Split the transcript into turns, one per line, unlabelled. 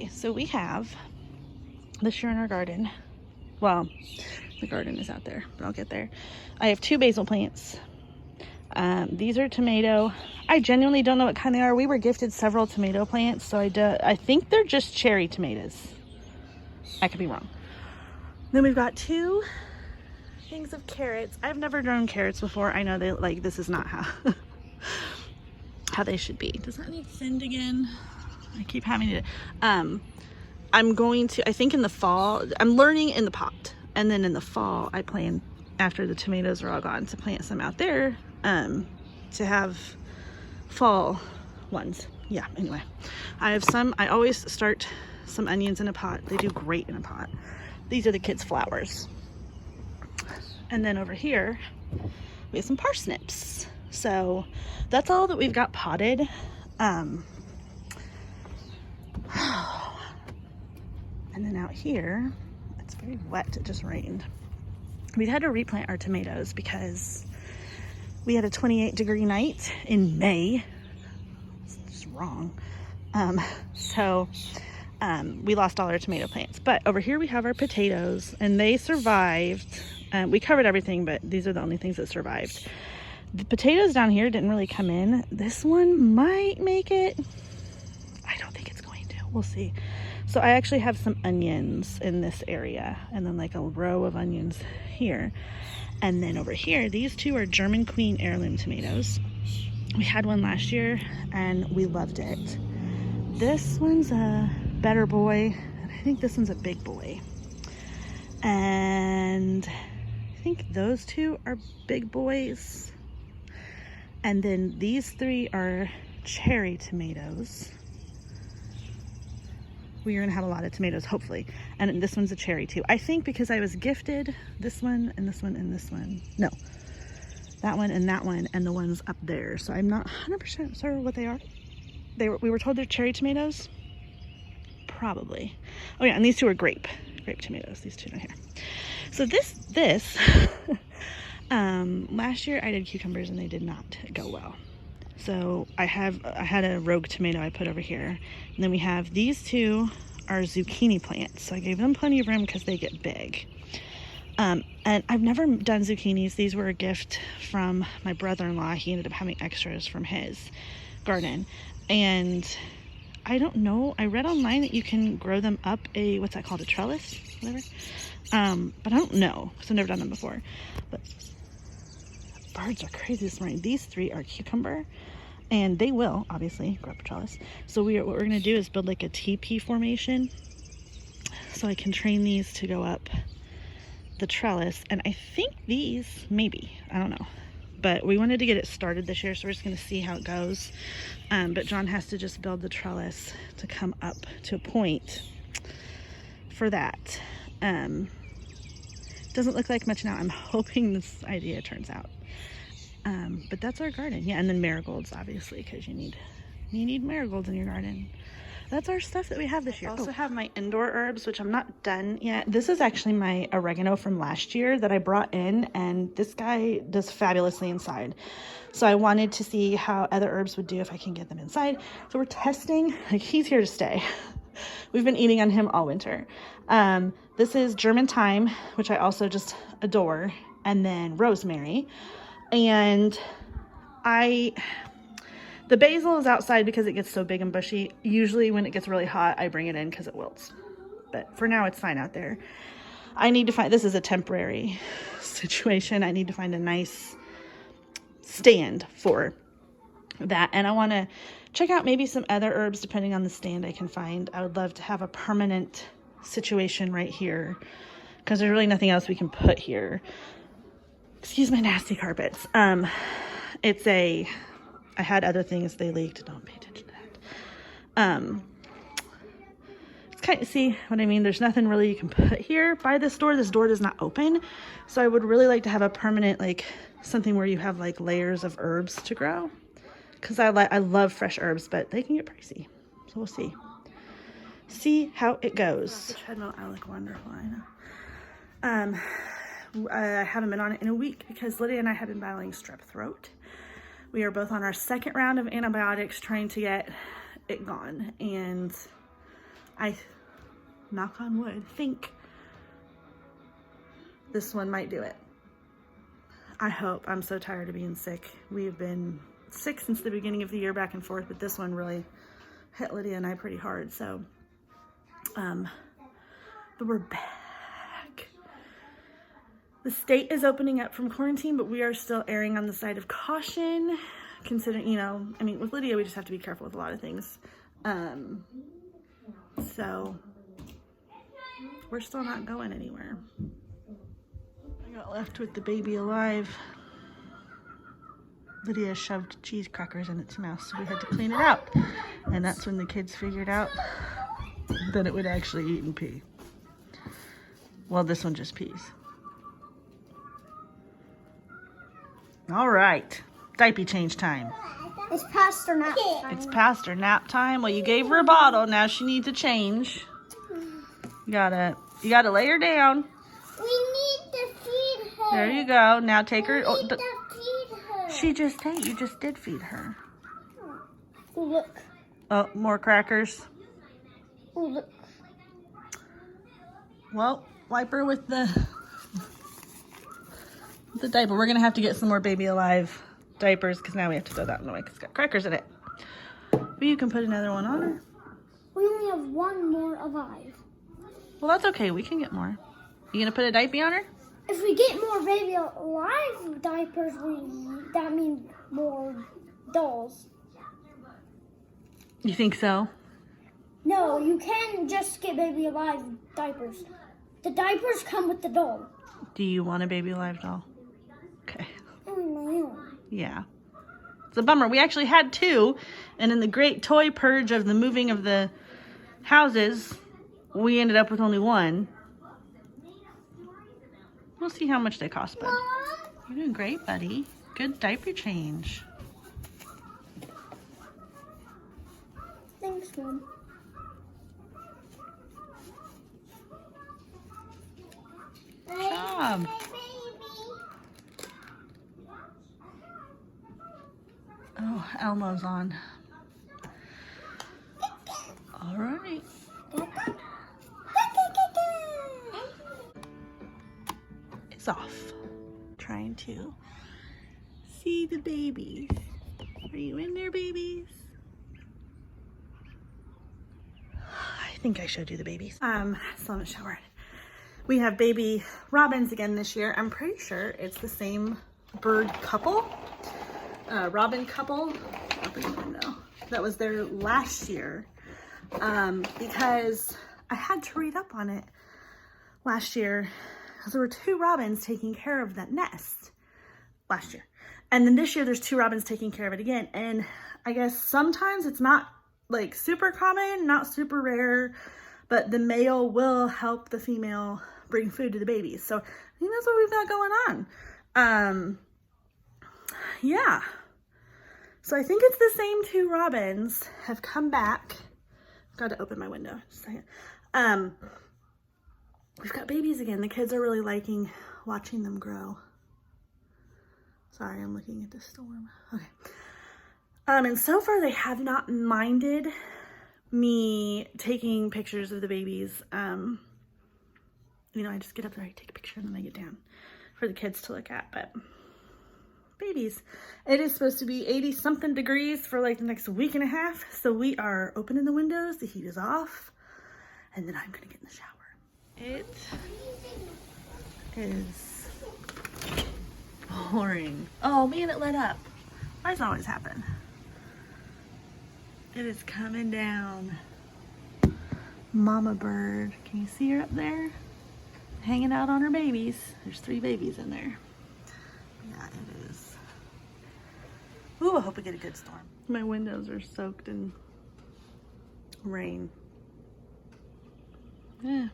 so we have this year in our garden. Well, the garden is out there, but I'll get there. I have 2 basil plants. These are tomato. I genuinely don't know what kind they are. We were gifted several tomato plants, so I think they're just cherry tomatoes. I could be wrong. Then we've got 2 things of carrots. I've never grown carrots before. I know they like this is not how how they should be. Does that need thinned again? I keep having to. I'm going to. I think in the fall. I'm learning in the pot, and then in the fall I plan after the tomatoes are all gone to plant some out there. To have fall ones. Yeah. Anyway, I have some. I always start some onions in a pot. They do great in a pot. These are the kids' flowers. And then over here, we have some parsnips. So that's all that we've got potted. And then out here, it's very wet. It just rained. We had to replant our tomatoes because we had a 28-degree night in May. It's just wrong. We lost all our tomato plants. But over here we have our potatoes, and they survived. We covered everything, but these are the only things that survived. The potatoes down here didn't really come in. This one might make it. I don't think it's going to. We'll see. So I actually have some onions in this area, and then like a row of onions here. And then over here, these 2 are German Queen heirloom tomatoes. We had one last year, and we loved it. This one's a better boy, and I think this one's a big boy. And I think those 2 are big boys. And then these 3 are cherry tomatoes. We are gonna have a lot of tomatoes, hopefully. And this one's a cherry too. I think because I was gifted this one and this one and this one. No, that one and that one and the ones up there. So I'm not 100% sure what they are. We were told they're cherry tomatoes. Probably. Oh yeah, and these 2 are grape tomatoes. These 2 down here. So this last year I did cucumbers and they did not go well. So I had a rogue tomato I put over here, and then we have these 2 are zucchini plants. So I gave them plenty of room because they get big. And I've never done zucchinis. These were a gift from my brother-in-law. He ended up having extras from his garden, and I don't know. I read online that you can grow them up what's that called? A trellis? Whatever. But I don't know because I've never done them before. But birds are crazy this morning. These 3 are cucumber, and they will obviously grow up a trellis. So what we're going to do is build like a teepee formation so I can train these to go up the trellis. And I think these, maybe, I don't know. But we wanted to get it started this year, so we're just going to see how it goes. But John has to just build the trellis to come up to a point for that. Doesn't look like much now. I'm hoping this idea turns out. But that's our garden. Yeah, and then marigolds, obviously, because you need marigolds in your garden. That's our stuff that we have this year. I also have my indoor herbs, which I'm not done yet. This is actually my oregano from last year that I brought in, and this guy does fabulously inside. So I wanted to see how other herbs would do if I can get them inside. So we're testing. Like, he's here to stay. We've been eating on him all winter. This is German thyme, which I also just adore, and then rosemary. And the basil is outside because it gets so big and bushy. Usually when it gets really hot, I bring it in because it wilts. But for now, it's fine out there. I need to find, this is a temporary situation. I need to find a nice stand for that. And I want to check out maybe some other herbs depending on the stand I can find. I would love to have a permanent situation right here because there's really nothing else we can put here. Excuse my nasty carpets. I had other things, they leaked. Don't pay attention to that. It's kind of, see what I mean? There's nothing really you can put here by this door. This door does not open. So I would really like to have a permanent, like something where you have like layers of herbs to grow. Because I love fresh herbs, but they can get pricey. So we'll see. See how it goes. The treadmill, I look wonderful, I know. I haven't been on it in a week because Lydia and I have been battling strep throat. We are both on our 2nd round of antibiotics trying to get it gone. And I, knock on wood, think this one might do it. I hope. I'm so tired of being sick. We've been sick since the beginning of the year, back and forth, but this one really hit Lydia and I pretty hard. So, but we're back. The state is opening up from quarantine, but we are still erring on the side of caution, considering, you know, I mean, with Lydia, we just have to be careful with a lot of things. So we're still not going anywhere. I got left with the baby alive. Lydia shoved cheese crackers in its mouth, so we had to clean it out. And that's when the kids figured out that it would actually eat and pee. Well, this one just pees. All right, diaper change time.
It's past her nap time.
It's past her nap time. Well, you gave her a bottle. Now she needs a change. You gotta lay her down.
We need to feed her.
There you go. Now take her.
We need to feed her.
She just ate. You just did feed her.
Oh, look.
Oh, more crackers.
Oh, look.
Well, wipe her with the diaper. We're gonna have to get some more Baby Alive diapers because now we have to throw that one away because it's got crackers in it. But you can put another one on her.
We only have one more alive.
Well, that's okay. We can get more. You gonna put a diaper on her?
If we get more Baby Alive diapers, that means more dolls.
You think so?
No, you can just get Baby Alive diapers. The diapers come with the doll.
Do you want a Baby Alive doll? Okay.
On my own.
Yeah. It's a bummer. We actually had two, and in the great toy purge of the moving of the houses, we ended up with only one. We'll see how much they cost, bud. You're doing great, buddy. Good diaper change.
Thanks, Mom.
Good job. Oh, Elmo's on. All right. It's off. Trying to see the babies. Are you in there, babies? I think I showed you the babies. Still haven't showered. We have baby robins again this year. I'm pretty sure it's the same bird couple. Robin couple. Open the window. That was there last year. Because I had to read up on it last year because there were two robins taking care of that nest last year. And then this year there's two robins taking care of it again. And I guess sometimes it's not like super common, not super rare, but the male will help the female bring food to the babies. So I think that's what we've got going on. Yeah. So I think it's the same two robins have come back. Got to open my window. Just a second. We've got babies again. The kids are really liking watching them grow. Sorry, I'm looking at the storm. Okay. And so far they have not minded me taking pictures of the babies. You know, I just get up there, I take a picture, and then I get down for the kids to look at. But babies, it is supposed to be 80 something degrees for like the next week and a half. So we are opening the windows, the heat is off, and then I'm gonna get in the shower. It is pouring. Oh man, it let up. Why does it always happen? It is coming down. Mama bird, can you see her up there? Hanging out on her babies. There's 3 babies in there. Yeah, it is. Ooh, I hope we get a good storm. My windows are soaked in rain. Yeah.